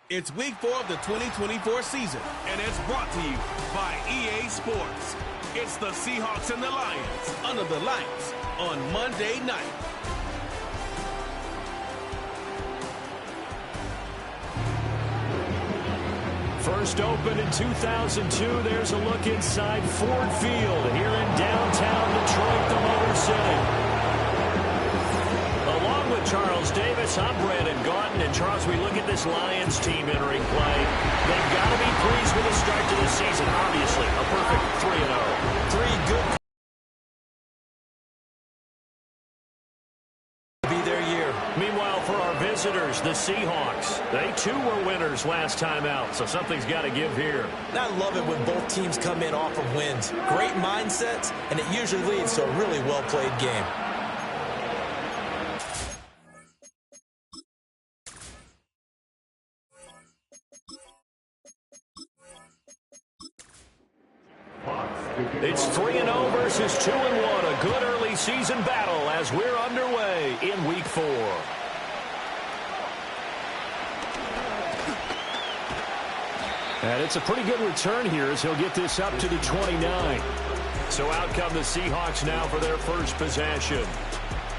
It's week 4 of the 2024 season, and it's brought to you by EA Sports. It's the Seahawks and the Lions under the lights on Monday night. First opened in 2002, there's a look inside Ford Field here in downtown Detroit, the Motor City. Along with Charles Davis, I'm Brandon Gaudin. And Charles, we look at this Lions team entering play. They've got to be pleased with the start to the season. Obviously, a perfect 3-0. Three good be their year. Meanwhile, for our visitors, the Seahawks, they too were winners last time out, so something's got to give here. I love it when both teams come in off of wins. Great mindsets, and it usually leads to a really well-played game. It's 3-0 versus 2-1. A good early season battle as we're underway in week 4. And it's a pretty good return here as he'll get this up to the 29. So out come the Seahawks now for their first possession.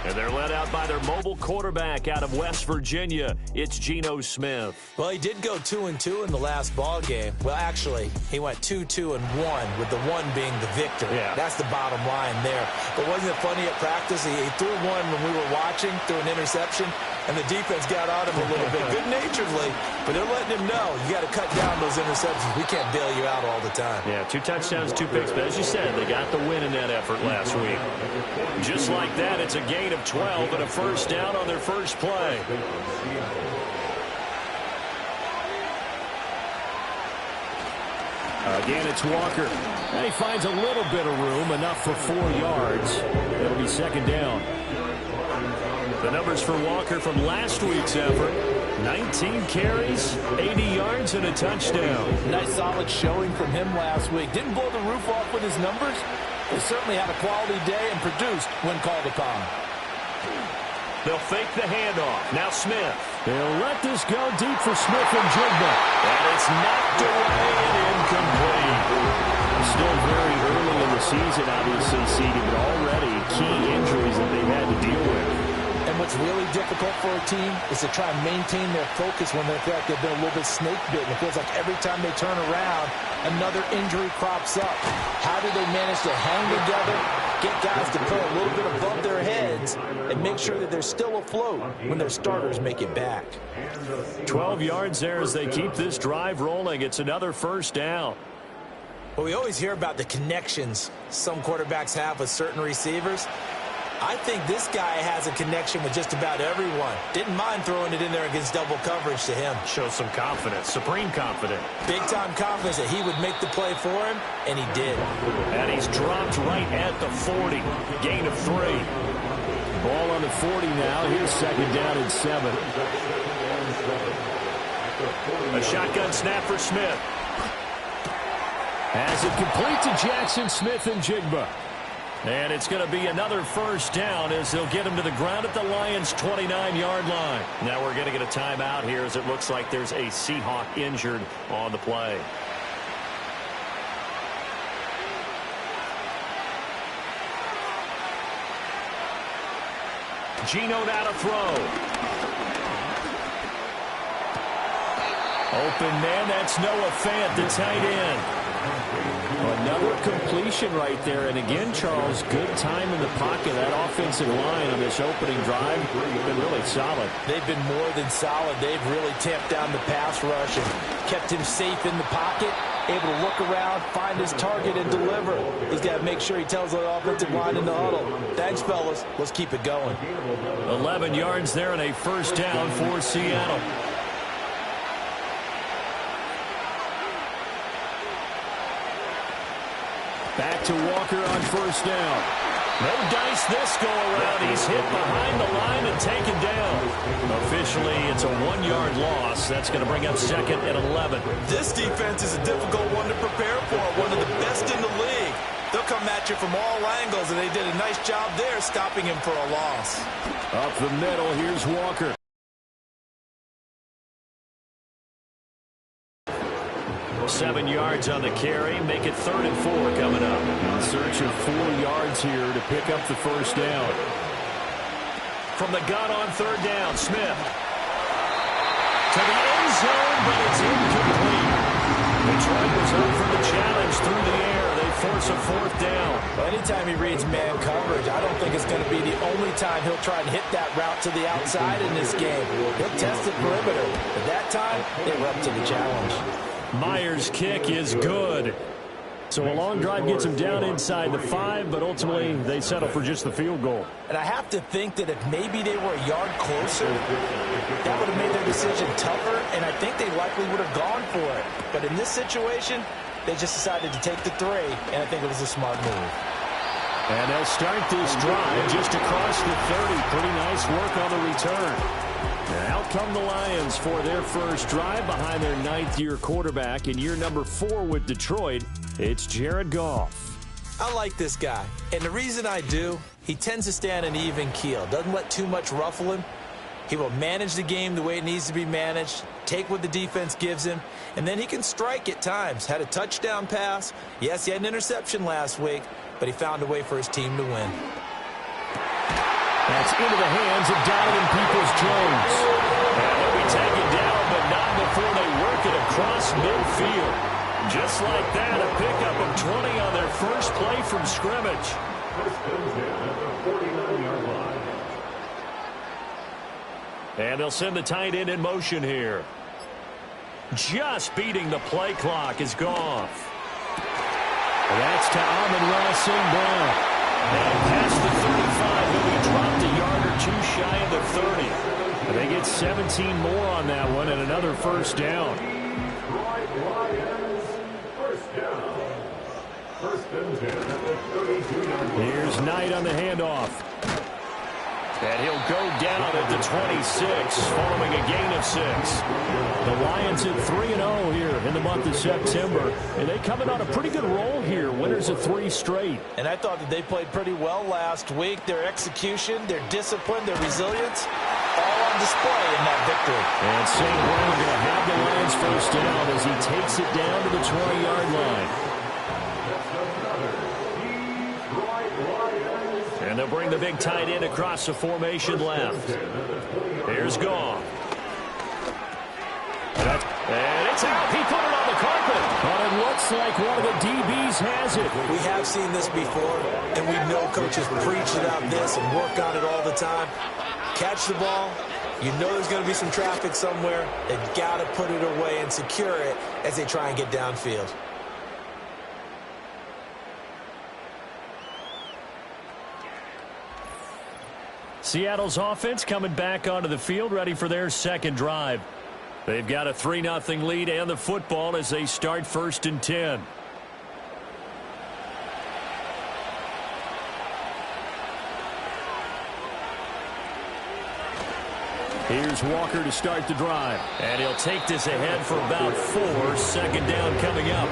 And they're led out by their mobile quarterback out of West Virginia. It's Geno Smith. Well, he did go 2-2 in the last ball game. Well, actually, he went 2-2-1, with the 1 being the victor. Yeah. That's the bottom line there. But wasn't it funny at practice? He threw one when we were watching, threw an interception, and the defense got on him a little bit, good-naturedly. But they're letting him know, you got to cut down those interceptions. We can't bail you out all the time. Yeah, 2 touchdowns, 2 picks. But as you said, they got the win in that effort last week. Just like that, it's a gain of 12 and a first down on their first play. Again, it's Walker. And he finds a little bit of room, enough for 4 yards. It'll be second down. The numbers for Walker from last week's effort: 19 carries, 80 yards, and a touchdown. Nice solid showing from him last week. Didn't blow the roof off with his numbers. He certainly had a quality day and produced when called upon. They'll fake the handoff. Now Smith. They'll let this go deep for Smith and Jigba. And it's knocked away and incomplete. Still very early in the season, obviously, seeded, but already key injuries that they've had to deal with. And what's really difficult for a team is to try and maintain their focus when they feel like they've been a little bit snake-bitten. It feels like every time they turn around, another injury crops up. How do they manage to hang together, get guys to play a little bit above their heads, and make sure that they're still afloat when their starters make it back? 12 yards there as they keep this drive rolling. It's another first down. Well, we always hear about the connections some quarterbacks have with certain receivers. I think this guy has a connection with just about everyone. Didn't mind throwing it in there against double coverage to him. Shows some confidence, supreme confidence. Big-time confidence that he would make the play for him, and he did. And he's dropped right at the 40. Gain of 3. Ball on the 40 now. Here's second down and 7. A shotgun snap for Smith. Has it complete to Jackson Smith and Jigba. And it's going to be another first down as they'll get him to the ground at the Lions' 29-yard line. Now we're going to get a timeout here as it looks like there's a Seahawk injured on the play. Geno now to throw. Open man, that's Noah Fant, the tight end. Another completion right there. And again, Charles, good time in the pocket. That offensive line on this opening drive has been really solid. They've been more than solid. They've really tamped down the pass rush and kept him safe in the pocket, able to look around, find his target, and deliver. He's got to make sure he tells the offensive line in the huddle, thanks, fellas. Let's keep it going. 11 yards there and a first down for Seattle. Back to Walker on first down. No dice this go-around. He's hit behind the line and taken down. Officially, it's a 1-yard loss. That's going to bring up second and 11. This defense is a difficult one to prepare for, one of the best in the league. They'll come at you from all angles, and they did a nice job there stopping him for a loss. Up the middle, here's Walker. 7 yards on the carry. Make it 3rd and 4 coming up. In search of 4 yards here to pick up the first down. From the gun on 3rd down, Smith. To the end zone, but it's incomplete. Detroit was up for the challenge through the air. They force a 4th down. Well, anytime he reads man coverage, I don't think it's going to be the only time he'll try and hit that route to the outside in this game. He'll test the perimeter. But that time, they were up to the challenge. Myers' kick is good. So a long drive gets him down inside the 5, but ultimately they settle for just the field goal. And I have to think that if maybe they were a yard closer, that would have made their decision tougher, and I think they likely would have gone for it. But in this situation, they just decided to take the 3, and I think it was a smart move. And they'll start this drive just across the 30. Pretty nice work on the return. And out come the Lions for their first drive behind their 9th-year quarterback. In year number 4 with Detroit, it's Jared Goff. I like this guy, and the reason I do, he tends to stay on an even keel. Doesn't let too much ruffle him. He will manage the game the way it needs to be managed, take what the defense gives him, and then he can strike at times. Had a touchdown pass. Yes, he had an interception last week, but he found a way for his team to win. That's into the hands of Donovan Peoples-Jones. And he'll be taken down, but not before they work it across midfield. Just like that, a pickup of 20 on their first play from scrimmage. And they'll send the tight end in motion here. Just beating the play clock is Goff. That's to Amon-Ra St. Brown. And past the 35, he'll be dropped a yard or 2 shy of the 30. And they get 17 more on that one and another first down. Here's Knight on the handoff. And he'll go down at the 26, following a gain of 6. The Lions at 3-0 here in the month of September. And they come in on a pretty good roll here. Winners of 3 straight. And I thought that they played pretty well last week. Their execution, their discipline, their resilience, all on display in that victory. And St. Brown going to have the Lions first down as he takes it down to the 20-yard line. And they'll bring the big tight end across the formation left. Here's Goff. And it's out. He put it on the carpet. But it looks like one of the DBs has it. We have seen this before, and we know coaches preach about this and work on it all the time. Catch the ball. You know there's going to be some traffic somewhere. They've got to put it away and secure it as they try and get downfield. Seattle's offense coming back onto the field, ready for their second drive. They've got a 3-0 lead and the football as they start 1st and 10. Here's Walker to start the drive. And he'll take this ahead for about 4. 2nd down coming up.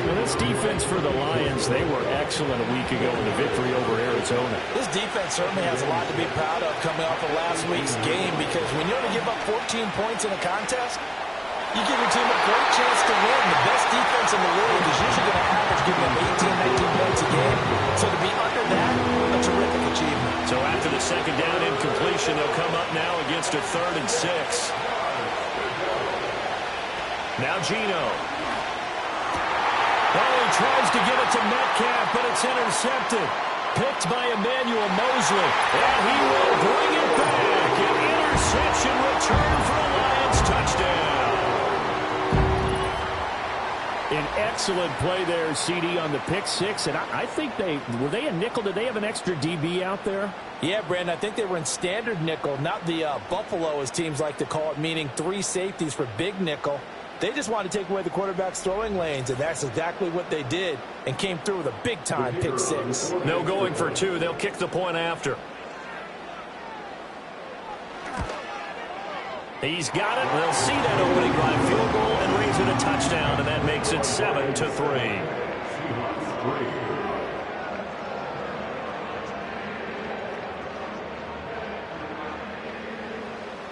Well, this defense for the Lions, they were excellent a week ago in the victory over Arizona. This defense certainly has a lot to be proud of coming off of last week's game, because when you're going to give up 14 points in a contest, you give your team a great chance to win. The best defense in the league is usually going to average giving them 18, 19 points a game. So to be under that, a terrific achievement. So after the 2nd down incompletion, they'll come up now against a 3rd and 6. Now Geno. Oh, he tries to give it to Metcalf, but it's intercepted. Picked by Emmanuel Mosley. And he will bring it back. An interception return for a Lions touchdown. An excellent play there, CD, on the pick 6. And I think were they a nickel? Did they have an extra DB out there? Yeah, Brandon, I think they were in standard nickel, not the Buffalo, as teams like to call it, meaning 3 safeties for big nickel. They just wanted to take away the quarterback's throwing lanes, and that's exactly what they did, and came through with a big-time pick 6. No going for 2. They'll kick the point after. He's got it. They'll see that opening drive field goal and raise it a touchdown, and that makes it 7-3.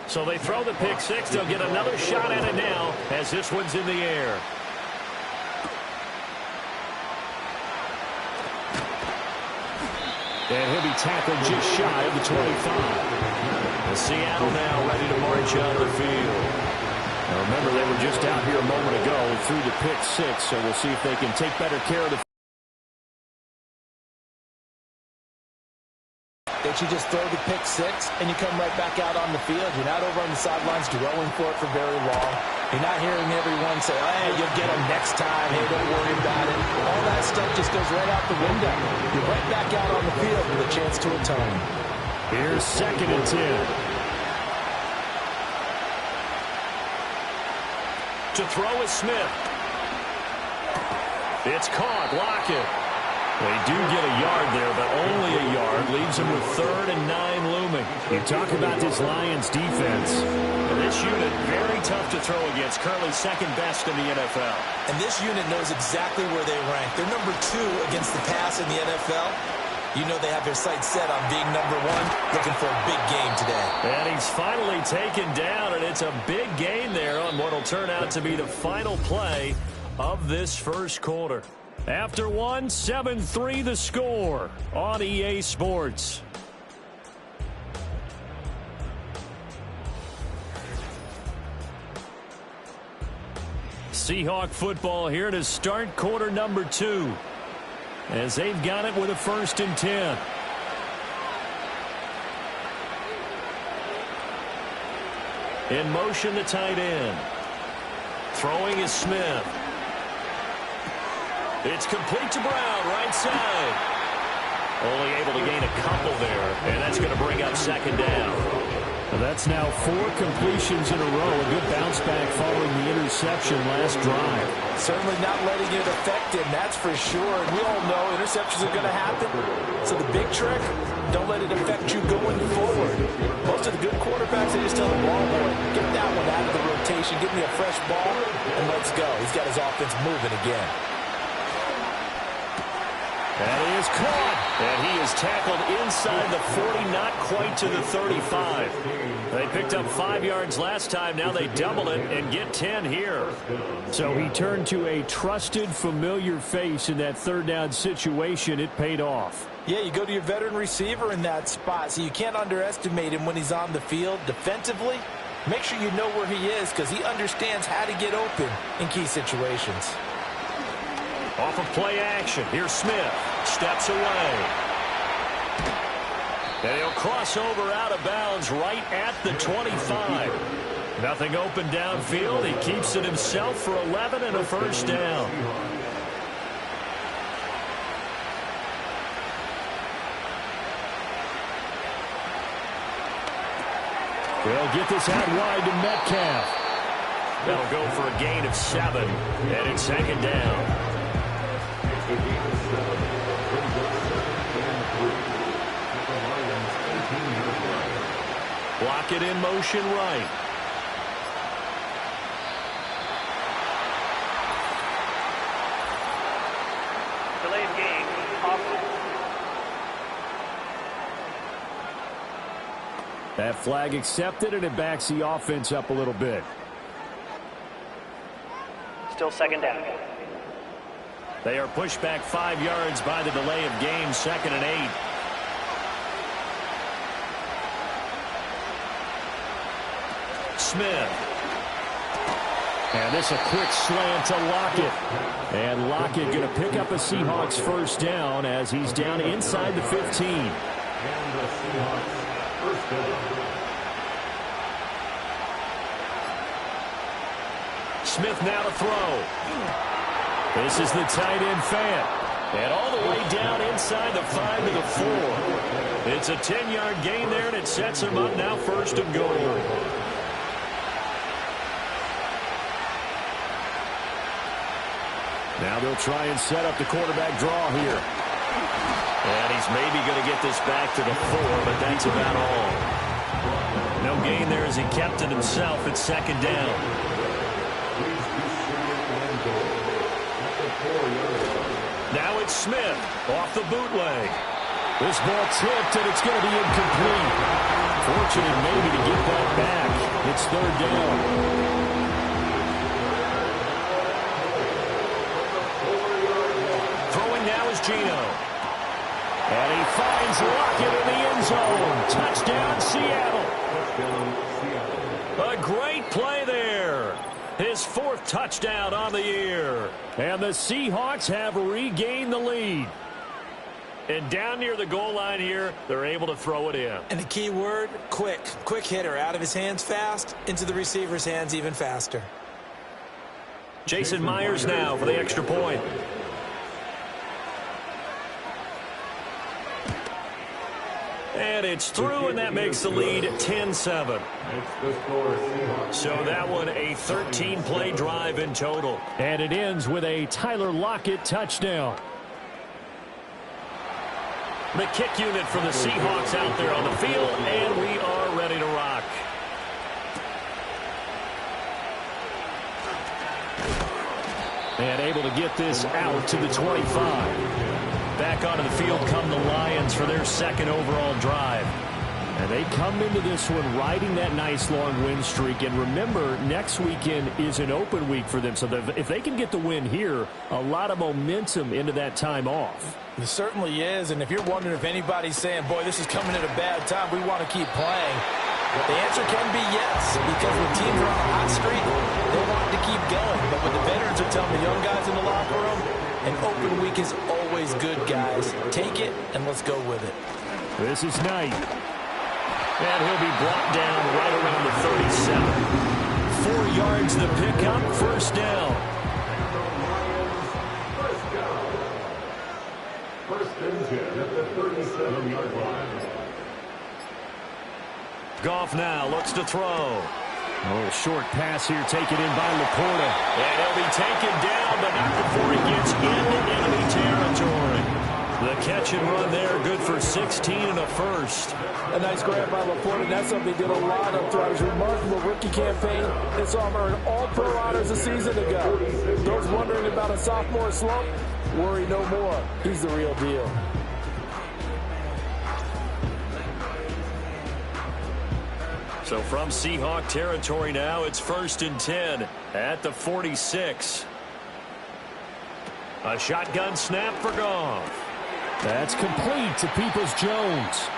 So they throw the pick 6. They'll get another shot at it now as this one's in the air. And he'll be tackled just shy of the 25. And Seattle now ready to march out of the field. Now remember, they were just out here a moment ago through the pick six, so we'll see if they can take better care of the that you just throw the pick six and you come right back out on the field. You're not over on the sidelines dwelling for it for very long. You're not hearing everyone say, hey, you'll get them next time. Hey, don't worry about it. All that stuff just goes right out the window. You're right back out on the field with a chance to atone. Here's 2nd and 10. To throw is Smith. It's caught. Lockett. They do get a yard there, but only a yard. Leaves them with 3rd and 9 looming. You talk about this Lions defense. And this unit, very tough to throw against. Currently 2nd best in the NFL. And this unit knows exactly where they rank. They're number 2 against the pass in the NFL. You know they have their sights set on being number 1, looking for a big game today. And he's finally taken down, and it's a big gain there on what will turn out to be the final play of this first quarter. After one, 7-3 the score on EA Sports. Seahawk football here to start quarter number 2. As they've got it with a 1st and 10. In motion, the tight end. Throwing is Smith. It's complete to Brown, right side. Only able to gain a couple there, and that's going to bring up 2nd down. Well, that's now 4 completions in a row. A good bounce back following the interception last drive. Certainly not letting it affect him, that's for sure. And we all know interceptions are going to happen. So the big trick, don't let it affect you going forward. Most of the good quarterbacks, they just tell the ball boy, get that one out of the rotation, give me a fresh ball, and let's go. He's got his offense moving again. And he is caught. And he is tackled inside the 40, not quite to the 35. They picked up 5 yards last time. Now they double it and get 10 here. So he turned to a trusted, familiar face in that 3rd down situation. It paid off. Yeah, you go to your veteran receiver in that spot, so you can't underestimate him when he's on the field. Defensively, make sure you know where he is because he understands how to get open in key situations. Off of play action. Here's Smith. Steps away. And he'll cross over out of bounds right at the 25. Nothing open downfield. He keeps it himself for 11 and a 1st down. They'll get this out wide to Metcalf. They'll go for a gain of 7. And it's 2nd down. Block it in motion right. Delayed game. Offense. That flag accepted, and it backs the offense up a little bit. Still 2nd down. They are pushed back 5 yards by the delay of game, 2nd and 8. Smith. And this a quick slant to Lockett. And Lockett going to pick up a Seahawks 1st down as he's down inside the 15. And the Seahawks 1st down. Smith now to throw. This is the tight end fan. And all the way down inside the 5 to the 4. It's a 10-yard gain there, and it sets him up now 1st and goal. Now they'll try and set up the quarterback draw here. And he's maybe going to get this back to the 4, but that's about all. No gain there as he kept it himself at 2nd down. Now it's Smith off the bootleg. This ball tipped, and it's going to be incomplete. Fortunate maybe to get that back. It's 3rd down. Throwing now is Gino. And he finds Lockett in the end zone. Touchdown, Seattle. A great play there. His fourth touchdown on the year. And the Seahawks have regained the lead. And down near the goal line here, they're able to throw it in. And the key word, quick. Quick hitter. Out of his hands fast, into the receiver's hands even faster. Jason Myers now for the extra point. And it's through, and that makes the lead 10-7. So that one a 13-play drive in total. And it ends with a Tyler Lockett touchdown. The kick unit for the Seahawks out there on the field, and we are ready to rock. And able to get this out to the 25. Back onto the field come the Lions for their second overall drive. And they come into this one riding that nice long win streak. And remember, next weekend is an open week for them. So if they can get the win here, a lot of momentum into that time off. It certainly is. And if you're wondering if anybody's saying, boy, this is coming at a bad time, we want to keep playing, the answer can be yes. Because when teams are on a hot streak, they want to keep going. But what the veterans are telling the young guys in the locker room, an open week is always good, guys. Take it, and let's go with it. This is Knight. And he'll be brought down right around the 37. 4 yards to pick up, first down. First and 10 at the 37-yard line. Goff now looks to throw. A little short pass here taken in by Laporta. And he'll be taken down, but not before he gets into enemy territory. The catch and run there, good for 16 and a first. A nice grab by Laporta. That's something he did a lot of throughout his remarkable rookie campaign. They saw him earn all-pro honors a season ago. Those wondering about a sophomore slump, worry no more. He's the real deal. So from Seahawk territory now, it's 1st and 10 at the 46. A shotgun snap for Goff. That's complete to Peoples-Jones.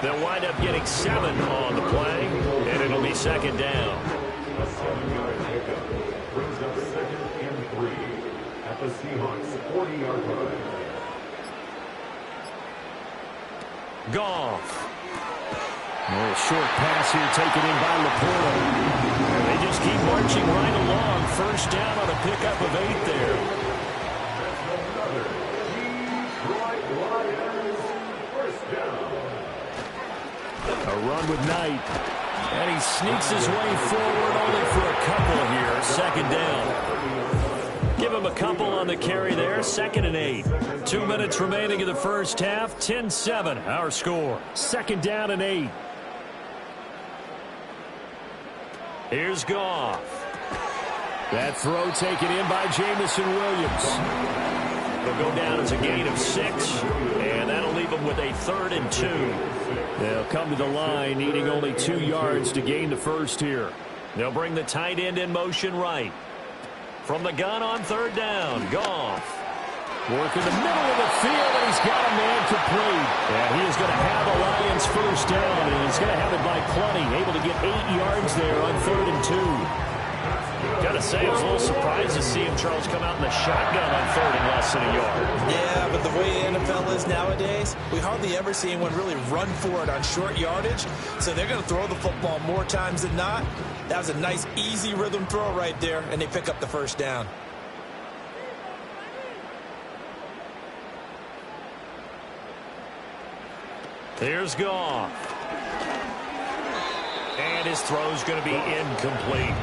They'll wind up getting 7 on the play, and it'll be second down. A 7-yard pickup brings up 2nd and 3 at the Seahawks 40-yard line. Goff. A little short pass here taken in by Laporta. And they just keep marching right along. First down on a pickup of 8 there. A run with Knight. And he sneaks his way forward only for a couple here. Second down. Give him a couple on the carry there. 2nd and 8. 2 minutes remaining in the first half. 10-7 our score. 2nd down and 8. Here's Goff. That throw taken in by Jamison Williams. They'll go down as a gain of 6, and that'll leave them with a 3rd and 2. They'll come to the line needing only 2 yards to gain the first here. They'll bring the tight end in motion right. From the gun on 3rd down, Goff. Work in the middle of the field, and he's got a man complete. And he is going to have the Lions first down, and he's going to have it by plenty. Able to get 8 yards there on 3rd and 2. Gotta say, I was a little surprised to see him, Charles, come out in the shotgun on 3rd and less than a yard. Yeah, but the way the NFL is nowadays, we hardly ever see anyone really run for it on short yardage. So they're going to throw the football more times than not. That was a nice, easy rhythm throw right there, and they pick up the first down. Here's Goff. And his throw's going to be incomplete.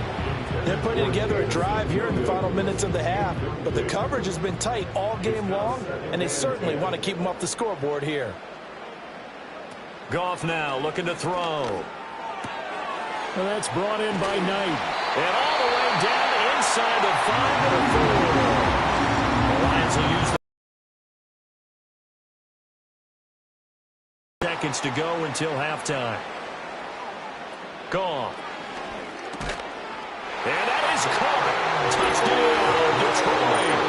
They're putting together a drive here in the final minutes of the half, but the coverage has been tight all game long, and they certainly want to keep them off the scoreboard here. Goff now looking to throw. And that's brought in by Knight. And all the way down inside the 5 and a 4. The Lions will use seconds to go until halftime. Goff. And that is caught. Touchdown, Detroit.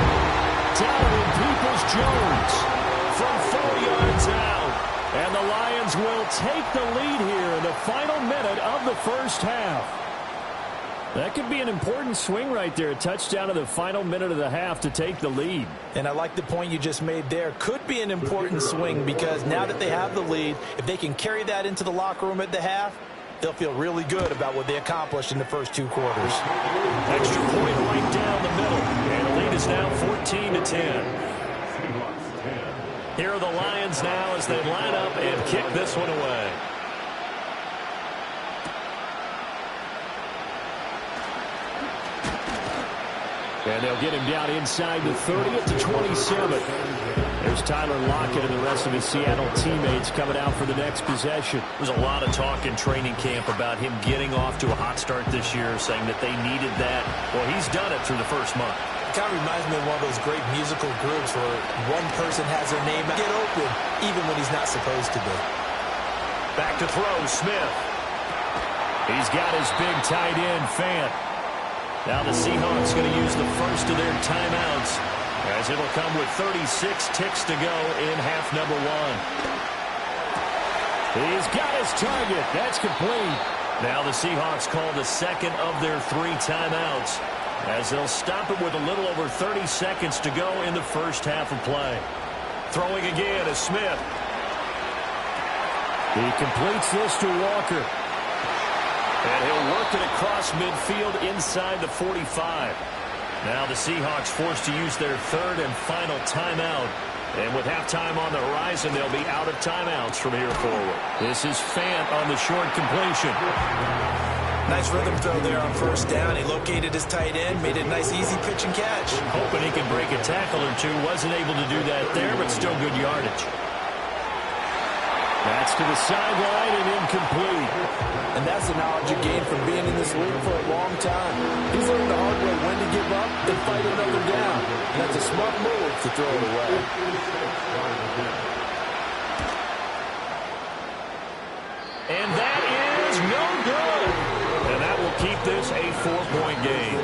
Down in Peoples-Jones. from 4 yards out. And the Lions will take the lead here in the final minute of the first half. That could be an important swing right there. A touchdown in the final minute of the half to take the lead. And I like the point you just made there. Could be an important swing because now that they have the lead, if they can carry that into the locker room at the half, they'll feel really good about what they accomplished in the first 2 quarters. Extra point right down the middle. And the lead is now 14-10. Here are the Lions now as they line up and kick this one away. And they'll get him down inside the 30 to 27. There's Tyler Lockett and the rest of his Seattle teammates coming out for the next possession. There's a lot of talk in training camp about him getting off to a hot start this year, saying that they needed that. Well, he's done it through the first month. It kind of reminds me of one of those great musical groups where one person has their name get open, even when he's not supposed to be. Back to throw, Smith. He's got his big tight end, Fant. Now the Seahawks going to use the first of their timeouts as it'll come with 36 ticks to go in half number 1. He's got his target. That's complete. Now the Seahawks call the second of their 3 timeouts as they'll stop it with a little over 30 seconds to go in the first half of play. Throwing again is Smith. He completes this to Walker. And he'll work it across midfield inside the 45. Now the Seahawks forced to use their 3rd and final timeout. And with halftime on the horizon, they'll be out of timeouts from here forward. This is Fant on the short completion. Nice rhythm throw there on first down. He located his tight end, made it a nice easy pitch and catch. Hoping he can break a tackle or two. Wasn't able to do that there, but still good yardage. That's to the sideline and incomplete. And that's the knowledge you gain from being in this league for a long time. He's learned the hard way when to give up and fight another down. And that's a smart move to throw it away. And that is no good. And that will keep this a 4-point game.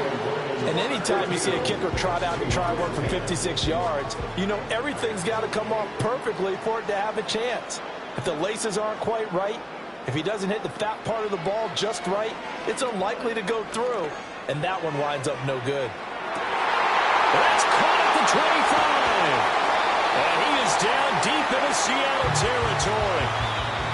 And anytime you see a kicker trot out and try work for 56 yards, you know everything's got to come off perfectly for it to have a chance. If the laces aren't quite right, if he doesn't hit the fat part of the ball just right, it's unlikely to go through. And that one winds up no good. That's caught at the 25. And he is down deep into Seattle territory.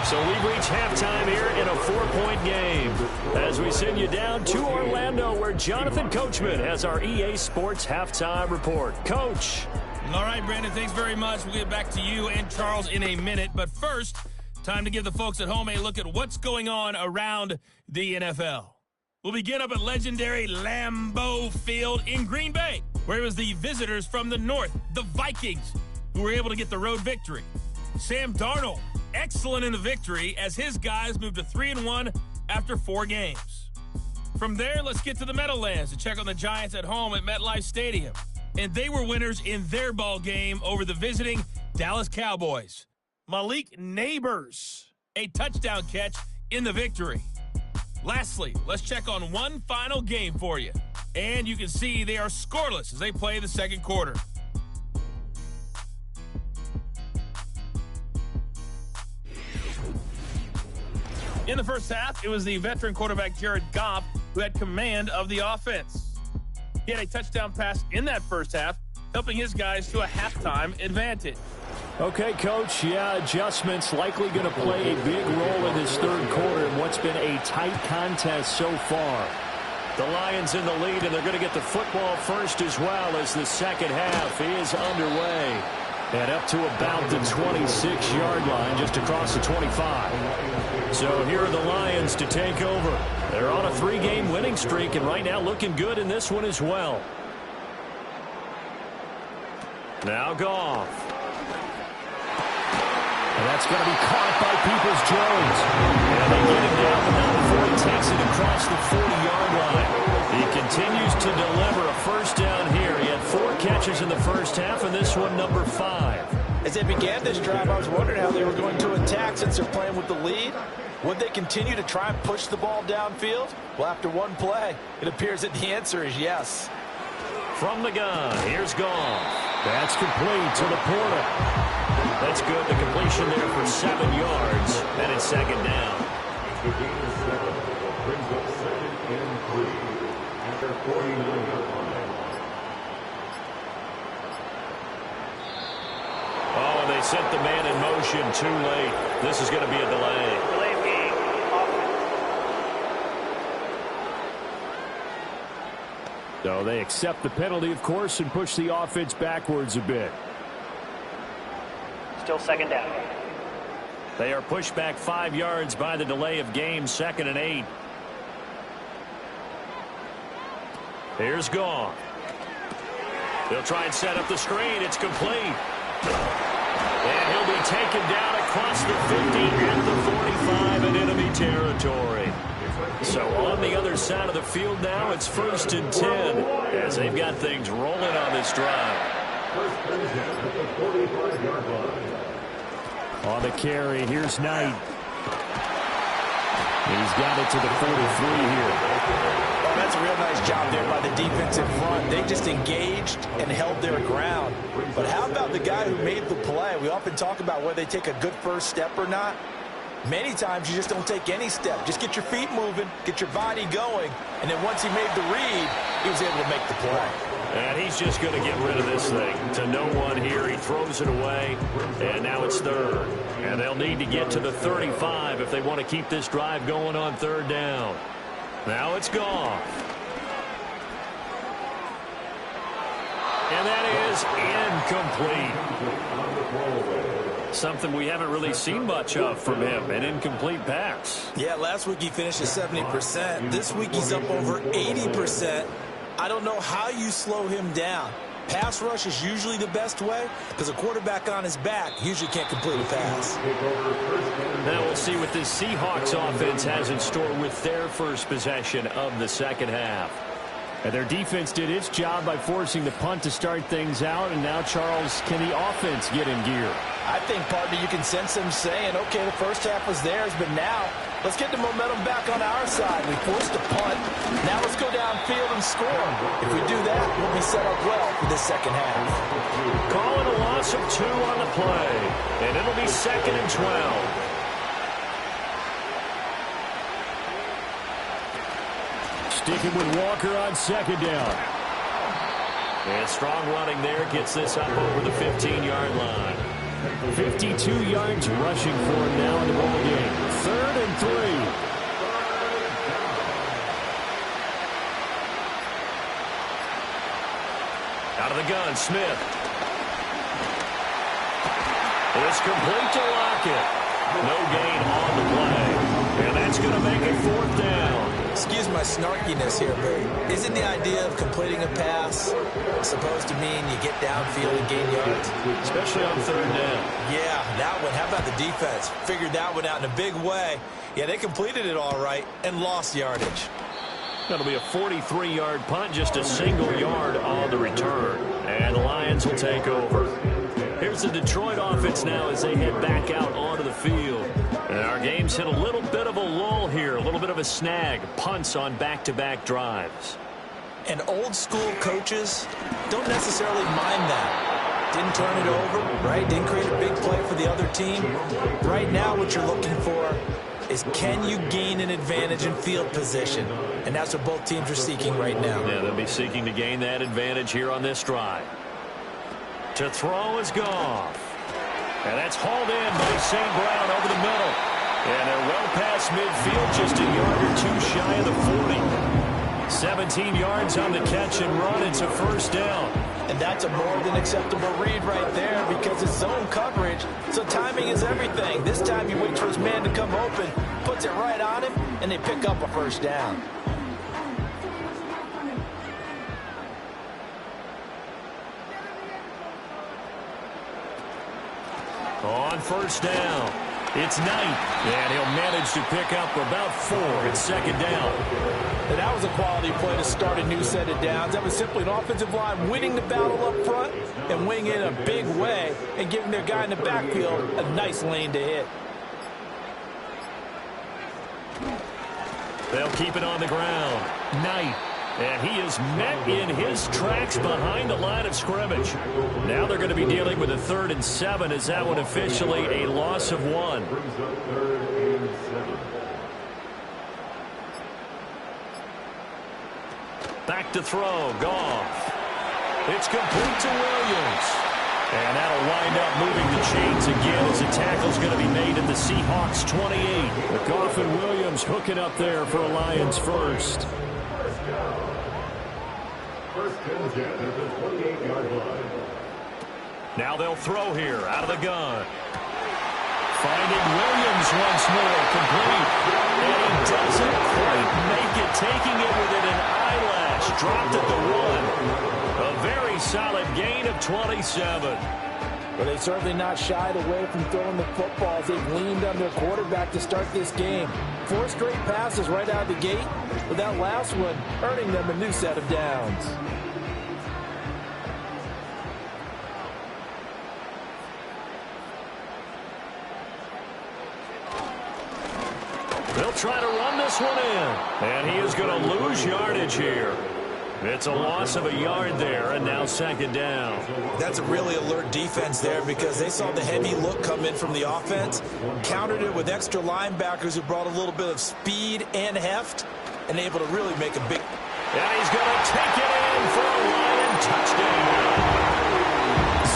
So we've reached halftime here in a 4-point game. As we send you down to Orlando, where Jonathan Coachman has our EA Sports halftime report. Coach. All right, Brandon, thanks very much. We'll get back to you and Charles in a minute. But first, time to give the folks at home a look at what's going on around the NFL. We'll begin up at legendary Lambeau Field in Green Bay, where it was the visitors from the north, the Vikings, who were able to get the road victory. Sam Darnold, excellent in the victory as his guys moved to 3-1 after 4 games. From there, let's get to the Meadowlands to check on the Giants at home at MetLife Stadium. And they were winners in their ball game over the visiting Dallas Cowboys. Malik Neighbors, a touchdown catch in the victory. Lastly, let's check on one final game for you. And you can see they are scoreless as they play the second quarter. In the first half, it was the veteran quarterback Jared Goff who had command of the offense. He had a touchdown pass in that first half, helping his guys to a halftime advantage. Okay, Coach, adjustments likely going to play a big role in this third quarter in what's been a tight contest so far. The Lions in the lead, and they're going to get the football first as well as the second half is underway. And up to about the 26-yard line, just across the 25. So here are the Lions to take over. They're on a 3-game winning streak, and right now looking good in this one as well. Now Goff. And that's going to be caught by Peoples-Jones. And they get him down, but not before he takes it across the 40-yard line. He continues to deliver a first down here. He had 4 catches in the first half, and this one number 5. As they began this drive, I was wondering how they were going to attack since they're playing with the lead. Would they continue to try and push the ball downfield? Well, after one play, it appears that the answer is yes. From the gun, here's Goff. That's complete to the Porter. That's good. The completion there for 7 yards, and it's second down. The gain of 7 brings up 2nd and 3 at their 49-yard line. Oh, and they sent the man in motion too late. This is going to be a delay. Delay of game, offense. So they accept the penalty, of course, and push the offense backwards a bit. Still second down. They are pushed back 5 yards by the delay of game, 2nd and 8. Here's Goff. They'll try and set up the screen. It's complete. And he'll be taken down across the 50 at the 45 in enemy territory. So on the other side of the field now, it's 1st and 10 as they've got things rolling on this drive. First and 10 at the 45-yard line. On the carry, here's Knight. He's got it to the 43 here. Oh, that's a real nice job there by the defensive front. They just engaged and held their ground. But how about the guy who made the play? We often talk about whether they take a good first step or not. Many times you just don't take any step. Just get your feet moving, get your body going, and then once he made the read, he was able to make the play. And he's just going to get rid of this thing. To no one here, he throws it away, and now it's 3rd. And they'll need to get to the 35 if they want to keep this drive going on 3rd down. Now it's Goff. And that is incomplete. Something we haven't really seen much of from him, an incomplete pass. Yeah, last week he finished at 70%. This week he's up over 80%. I don't know how you slow him down. Pass rush is usually the best way because a quarterback on his back usually can't complete a pass. Now we'll see what this Seahawks offense has in store with their first possession of the second half. And their defense did its job by forcing the punt to start things out. And now, Charles, can the offense get in gear? I think, partner, you can sense them saying, okay, the first half was theirs, but now let's get the momentum back on our side. We forced a punt. Now let's go downfield and score. If we do that, we'll be set up well for this second half. Calling a loss of 2 on the play. And it'll be 2nd and 12. Sticking with Walker on 2nd down. And strong running there gets this up over the 15-yard line. 52 yards rushing for him now in the ball game. 3rd and 3. Out of the gun, Smith. It's complete to Lockett. No gain on the play. And that's going to make it 4th down. Excuse my snarkiness here, but isn't the idea of completing a pass supposed to mean you get downfield and gain yards? Especially on 3rd down. Yeah, that one. How about the defense? Figured that one out in a big way. Yeah, they completed it all right and lost yardage. That'll be a 43-yard punt, just a single yard on the return. And the Lions will take over. Here's the Detroit offense now as they head back out onto the field. And our game's hit a little bit of a lull here, a little bit of a snag. Punts on back-to-back drives. And old-school coaches don't necessarily mind that. Didn't turn it over, right? Didn't create a big play for the other team. Right now what you're looking for is can you gain an advantage in field position? And that's what both teams are seeking right now. Yeah, they'll be seeking to gain that advantage here on this drive. To throw is Goff. And that's hauled in by St. Brown over the middle. And they're well past midfield, just a yard or 2 shy of the 40. 17 yards on the catch and run. It's a 1st down. And that's a more than acceptable read right there because it's zone coverage, so timing is everything. This time he waits for his man to come open, puts it right on him, and they pick up a 1st down. On 1st down, it's Knight, and he'll manage to pick up about 4 at 2nd down. And that was a quality play to start a new set of downs. That was simply an offensive line winning the battle up front and winning in a big way and giving their guy in the backfield a nice lane to hit. They'll keep it on the ground. Knight And he is met in his tracks behind the line of scrimmage. Now they're going to be dealing with a 3rd and 7 as that one officially a loss of 1. Back to throw. Goff. It's complete to Williams. And that'll wind up moving the chains again as the tackle's going to be made at the Seahawks 28. But Goff and Williams hooking up there for a Lions first. Now they'll throw here out of the gun. Finding Williams once more, complete. And he doesn't quite make it, taking it within an eyelash. Dropped at the 1. A very solid gain of 27. But they certainly not shied away from throwing the football as they've leaned on their quarterback to start this game. 4 straight passes right out of the gate, with that last one earning them a new set of downs. They'll try to run this one in. And he is going to lose yardage here. It's a loss of a yard there, and now 2nd down. That's a really alert defense there because they saw the heavy look come in from the offense, countered it with extra linebackers who brought a little bit of speed and heft, and able to really make a big... And he's going to take it in for a Lion touchdown.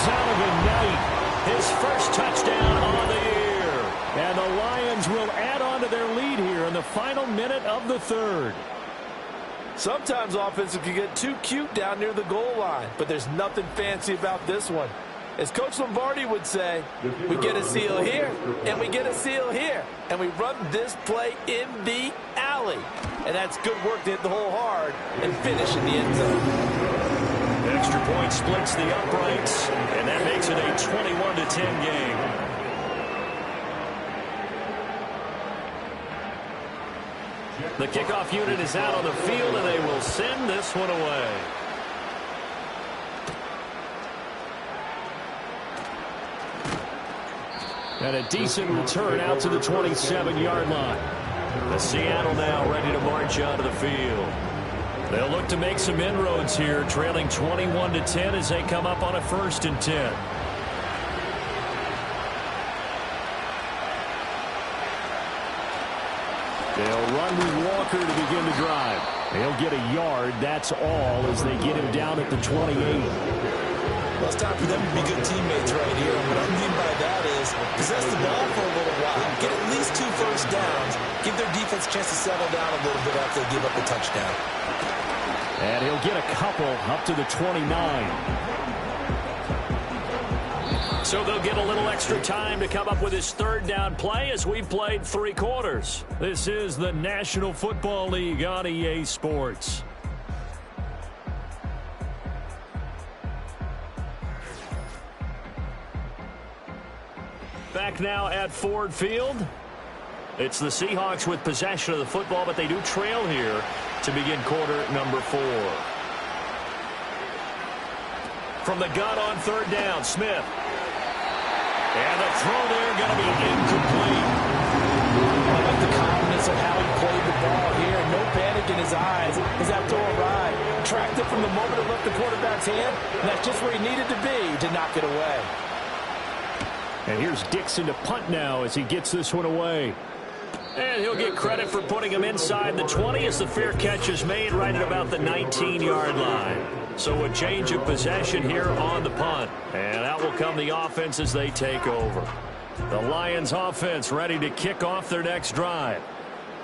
Sullivan Knight, his first touchdown on the year. And the Lions will add on to their lead here in the final minute of the 3rd. Sometimes offense can get too cute down near the goal line, but there's nothing fancy about this one. As Coach Lombardi would say, we get a seal here, and we get a seal here, and we run this play in the alley. And that's good work to hit the hole hard and finish in the end zone. Extra point splits the uprights, and that makes it a 21-10 game. The kickoff unit is out on the field, and they will send this one away. And a decent return out to the 27-yard line. The Seattle now ready to march onto the field. They'll look to make some inroads here, trailing 21-10 as they come up on a 1st and 10. They'll run with Walker to begin the drive. They'll get a yard, that's all, as they get him down at the 28. Well, it's time for them to be good teammates right here. And what I mean by that is possess the ball for a little while, get at least 2 first downs, give their defense a chance to settle down a little bit after they give up a touchdown. And he'll get a couple up to the 29. So they'll get a little extra time to come up with his 3rd down play as we've played 3 quarters. This is the National Football League on EA Sports. Back now at Ford Field. It's the Seahawks with possession of the football, but they do trail here to begin quarter number 4. From the gun on 3rd down, Smith. And the throw there going to be incomplete. I like the confidence of how he played the ball here. No panic in his eyes as that throw arrived. Tracked it from the moment it left the quarterback's hand, and that's just where he needed to be to knock it away. And here's Dixon to punt now as he gets this one away. And he'll get credit for putting him inside the 20 as the fair catch is made right at about the 19-yard line. So a change of possession here on the punt. And out will come the offense as they take over. The Lions offense ready to kick off their next drive.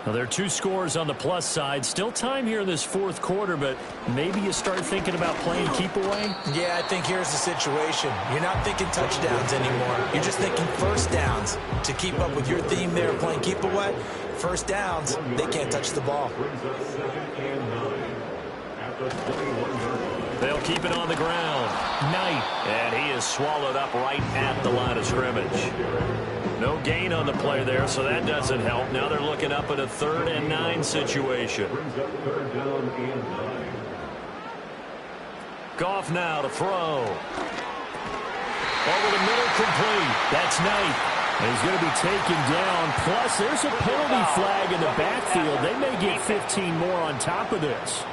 Now, there are 2 scores on the plus side. Still time here in this 4th quarter, but maybe you start thinking about playing keep away? Yeah, I think here's the situation. You're not thinking touchdowns anymore. You're just thinking first downs. To keep up with your theme there, playing keep away, first downs, they can't touch the ball. They'll keep it on the ground. Knight. And he is swallowed up right at the line of scrimmage. No gain on the play there, so that doesn't help. Now they're looking up at a 3rd and 9 situation. Goff now to throw. Over the middle, complete. That's Knight. He's going to be taken down. Plus, there's a penalty flag in the backfield. They may get 15 more on top of this.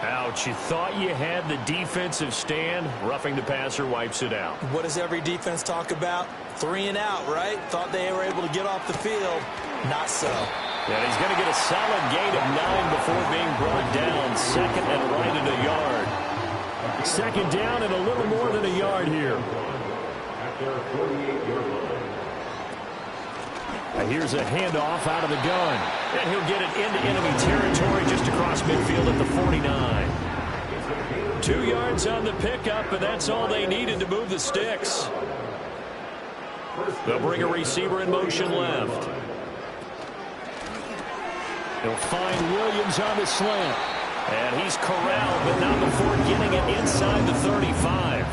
Ouch, you thought you had the defensive stand. Roughing the passer wipes it out. What does every defense talk about? 3 and out, right? Thought they were able to get off the field. Not so. And he's going to get a solid gain of 9 before being brought down. Second and right at a yard. Second down and a little more than a yard here. At their 48-yard line. Here's a handoff out of the gun. And he'll get it into enemy territory just across midfield at the 49. 2 yards on the pickup, and that's all they needed to move the sticks. They'll bring a receiver in motion left. He'll find Williams on the slant. And he's corralled, but not before getting it inside the 35.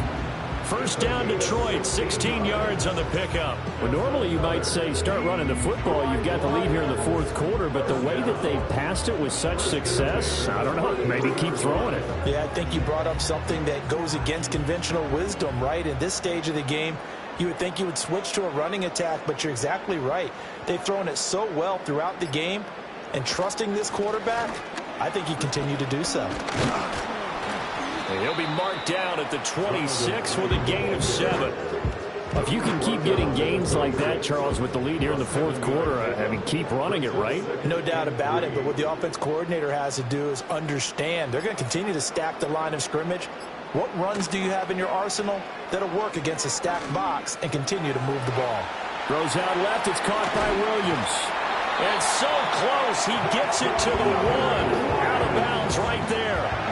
First down, Detroit, 16 yards on the pickup. Well, normally you might say start running the football. You've got the lead here in the fourth quarter, but the way that they've passed it with such success, I don't know, maybe keep throwing it. Yeah, I think you brought up something that goes against conventional wisdom, right? In this stage of the game, you would think you would switch to a running attack, but you're exactly right. They've thrown it so well throughout the game, and trusting this quarterback, I think he continued to do so. And he'll be marked down at the 26 with a gain of 7. If you can keep getting gains like that, Charles, with the lead here in the fourth quarter, I mean, keep running it, right? No doubt about it, but what the offense coordinator has to do is understand. They're going to continue to stack the line of scrimmage. What runs do you have in your arsenal that'll work against a stacked box and continue to move the ball? Throws out left. It's caught by Williams. And so close. He gets it to the 1. Out of bounds right there.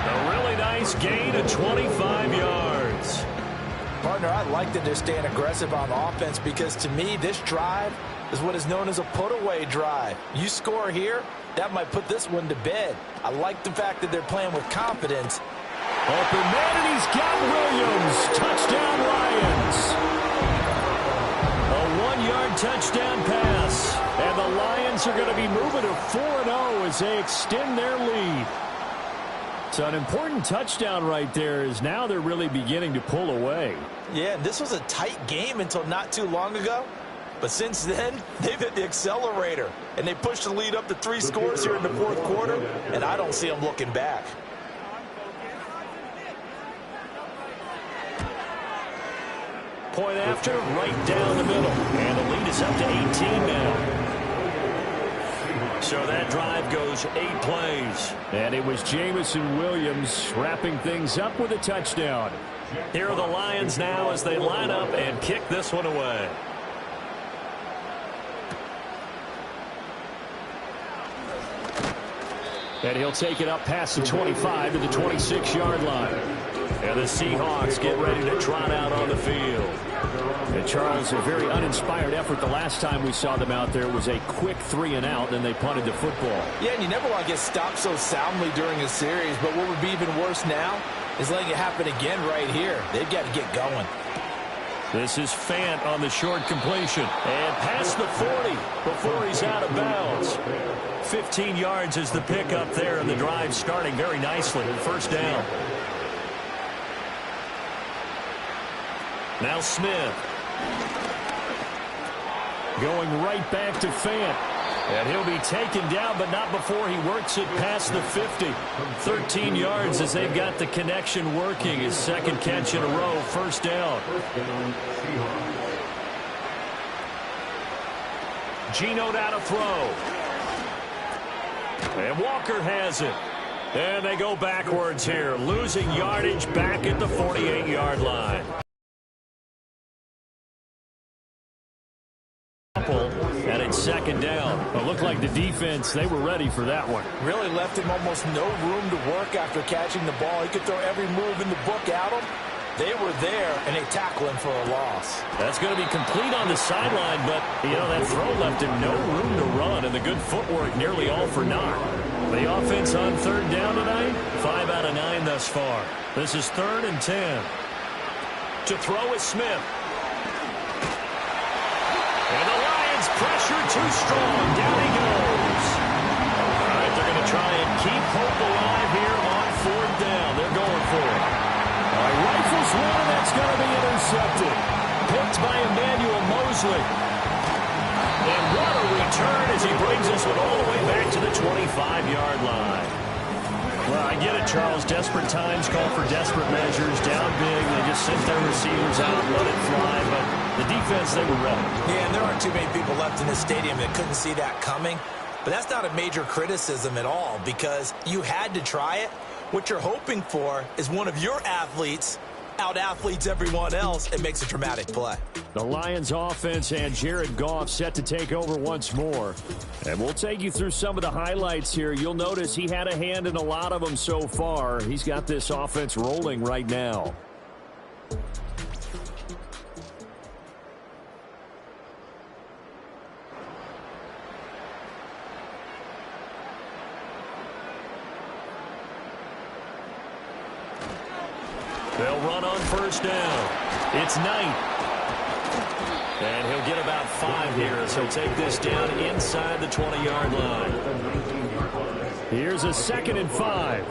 A really nice gain of 25 yards. Partner, I like that they're staying aggressive on offense because to me, this drive is what is known as a put-away drive. You score here, that might put this one to bed. I like the fact that they're playing with confidence. Open man, and he's got Williams. Touchdown, Lions. A 1-yard touchdown pass. And the Lions are going to be moving to 4-0 as they extend their lead. So an important touchdown right there is now they're really beginning to pull away. Yeah, this was a tight game until not too long ago. But since then, they've hit the accelerator. And they pushed the lead up to 3 scores here in the fourth quarter. And I don't see them looking back. Point after, right down the middle. And the lead is up to 18 now. So that drive goes 8 plays. And it was Jamison Williams wrapping things up with a touchdown. Here are the Lions now as they line up and kick this one away. And he'll take it up past the 25 to the 26-yard line. And the Seahawks get ready to trot out on the field. And Charles, a very uninspired effort the last time we saw them out there was a quick 3-and-out, and they punted the football. Yeah, and you never want to get stopped so soundly during a series, but what would be even worse now is letting it happen again right here. They've got to get going. This is Fant on the short completion. And past the 40 before he's out of bounds. 15 yards is the pickup there, and the drive starting very nicely. First down. Now Smith. Going right back to Fant. And he'll be taken down, but not before he works it past the 50. 13 yards as they've got the connection working. His second catch in a row. First down. Geno now to throw. And Walker has it. And they go backwards here. Losing yardage back at the 48-yard line. And it's second down. It looked like the defense, they were ready for that one. Really left him almost no room to work after catching the ball. He could throw every move in the book at him. They were there, and they tackle him for a loss. That's going to be complete on the sideline, but, you know, that throw left him no room to run, and the good footwork nearly all for naught. The offense on third down tonight, 5 out of 9 thus far. This is 3rd and 10. To throw is Smith. And the Lions pressure too strong. Down he goes. All right, they're going to try and keep hope alive here on 4th down. They're going for it. All right, rifles one, that's going to be intercepted. Picked by Emmanuel Mosley. And what a return as he brings this one all the way back to the 25-yard line. Well, I get it, Charles. Desperate times call for desperate measures. Down big, they just sent their receivers out, let it fly. But the defense, they were ready. Yeah, and there aren't too many people left in this stadium that couldn't see that coming. But that's not a major criticism at all because you had to try it. What you're hoping for is one of your athletes out-athletes everyone else and makes a dramatic play. The Lions offense and Jared Goff set to take over once more. And we'll take you through some of the highlights here. You'll notice he had a hand in a lot of them so far. He's got this offense rolling right now. They'll run on first down. It's Knight. And he'll get about 5 here as he'll take this down inside the 20-yard line. Here's a 2nd and 5.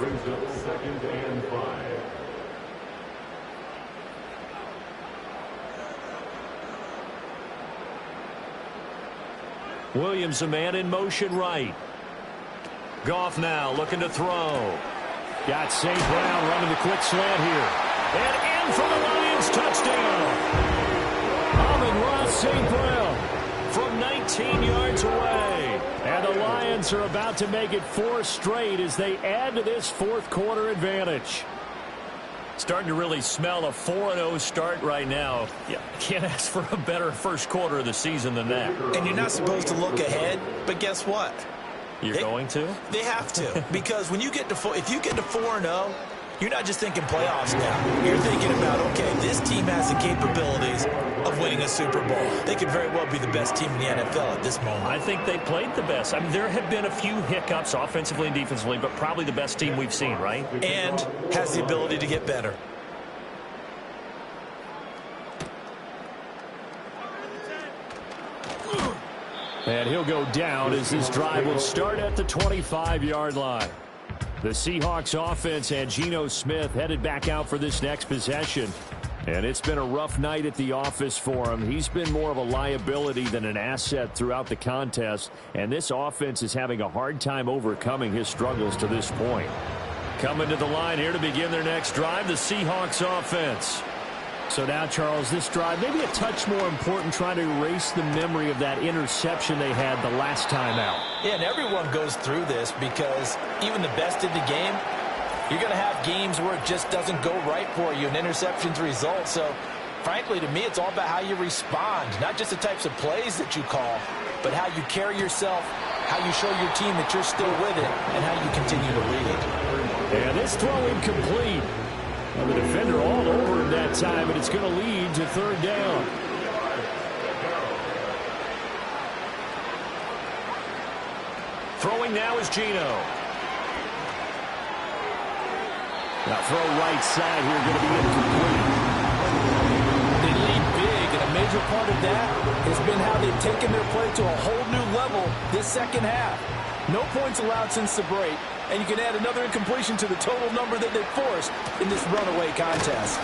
Williams, a man in motion right. Goff now looking to throw. Got St. Brown running the quick slant here. And in for the Lions touchdown. Amon-Ra St. Brown from 19 yards away. And the Lions are about to make it 4 straight as they add to this fourth quarter advantage. Starting to really smell a 4-0 start right now. Yeah, can't ask for a better first quarter of the season than that. And you're not supposed to look ahead, but guess what? You're going to? They have to. Because when you get to if you get to 4-0, you're not just thinking playoffs now. You're thinking about, okay, this team has the capabilities of winning a Super Bowl. They could very well be the best team in the NFL at this moment. I think they played the best. I mean, there have been a few hiccups offensively and defensively, but probably the best team we've seen, right? And has the ability to get better. And he'll go down as this drive will start at the 25-yard line. The Seahawks offense and Geno Smith headed back out for this next possession. And it's been a rough night at the office for him. He's been more of a liability than an asset throughout the contest. And this offense is having a hard time overcoming his struggles to this point. Coming to the line here to begin their next drive, the Seahawks offense. So now, Charles, this drive maybe a touch more important, trying to erase the memory of that interception they had the last time out. Yeah, and everyone goes through this because even the best in the game, you're going to have games where it just doesn't go right for you, and interceptions result. So, frankly, to me, it's all about how you respond, not just the types of plays that you call, but how you carry yourself, how you show your team that you're still with it, and how you continue to lead it. And this throw incomplete. And the defender all over him that time, and it's going to lead to 3rd down. Throwing now is Geno. Now throw right side here, going to be incomplete. They lead big, and a major part of that has been how they've taken their play to a whole new level this second half. No points allowed since the break, and you can add another incompletion to the total number that they forced in this runaway contest.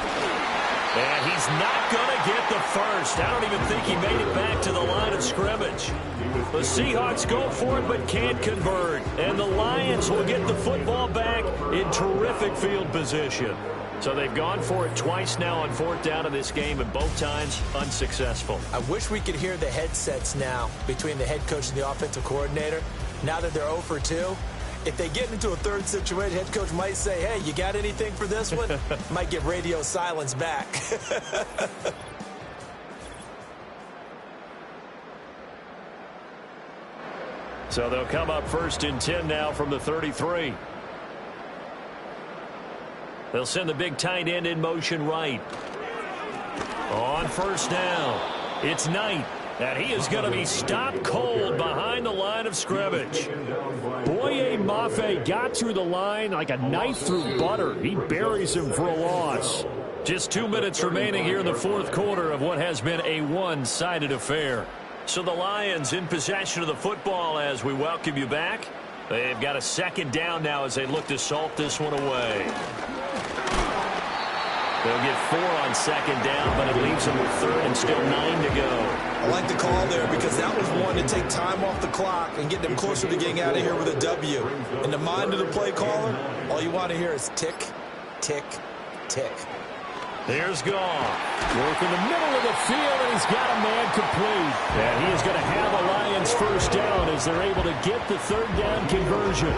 And he's not going to get the first. I don't even think he made it back to the line of scrimmage. The Seahawks go for it but can't convert. And the Lions will get the football back in terrific field position. So they've gone for it twice now on 4th down in this game, and both times unsuccessful. I wish we could hear the headsets now between the head coach and the offensive coordinator. Now that they're 0 for 2, if they get into a third situation, head coach might say, hey, you got anything for this one? Might get radio silence back. So they'll come up 1st and 10 now from the 33. They'll send the big tight end in motion right. On 1st down, it's Knight. And he is going to be stopped cold behind the line of scrimmage. Boye Mafe got through the line like a knife through butter. He buries him for a loss. Just 2 minutes remaining here in the 4th quarter of what has been a one-sided affair. So the Lions in possession of the football as we welcome you back. They've got a 2nd down now as they look to salt this one away. They'll get 4 on second down, but it leaves them with third and still 9 to go. I like the call there because that was one to take time off the clock and get them closer to getting out of here with a W. In the mind of the play caller, all you want to hear is tick, tick, tick. Here's Goff. Work in the middle of the field, and he's got a man complete. And he is going to have a Lions first down as they're able to get the third down conversion.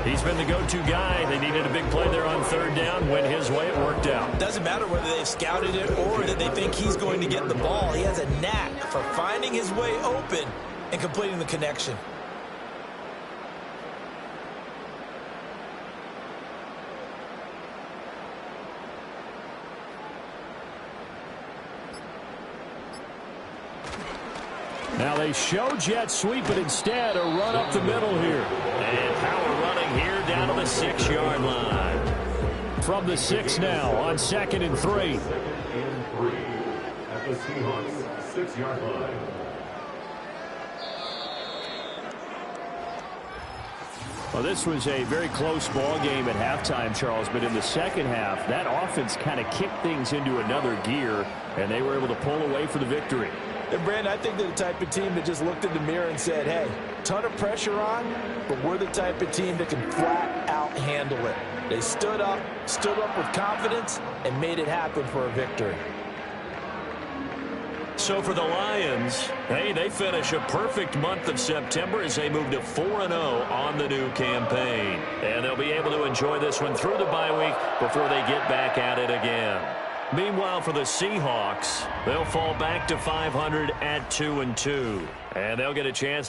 He's been the go-to guy. They needed a big play there on third down. Went his way. It worked out. Doesn't matter whether they've scouted it or that they think he's going to get the ball. He has a knack for finding his way open and completing the connection. Now they show jet sweep, but instead a run up the middle here. And power running here down to the 6-yard line. From the 6 now on 2nd and 3. 2nd and 3 at the Seahawks 6-yard line. Well, this was a very close ball game at halftime, Charles, but in the second half, that offense kind of kicked things into another gear, and they were able to pull away for the victory. And, Brandon, I think they're the type of team that just looked in the mirror and said, hey, ton of pressure on, but we're the type of team that can flat out handle it. They stood up with confidence, and made it happen for a victory. So for the Lions, hey, they finish a perfect month of September as they move to 4-0 on the new campaign. And they'll be able to enjoy this one through the bye week before they get back at it again. Meanwhile, for the Seahawks, they'll fall back to 500 at 2-2. And they'll get a chance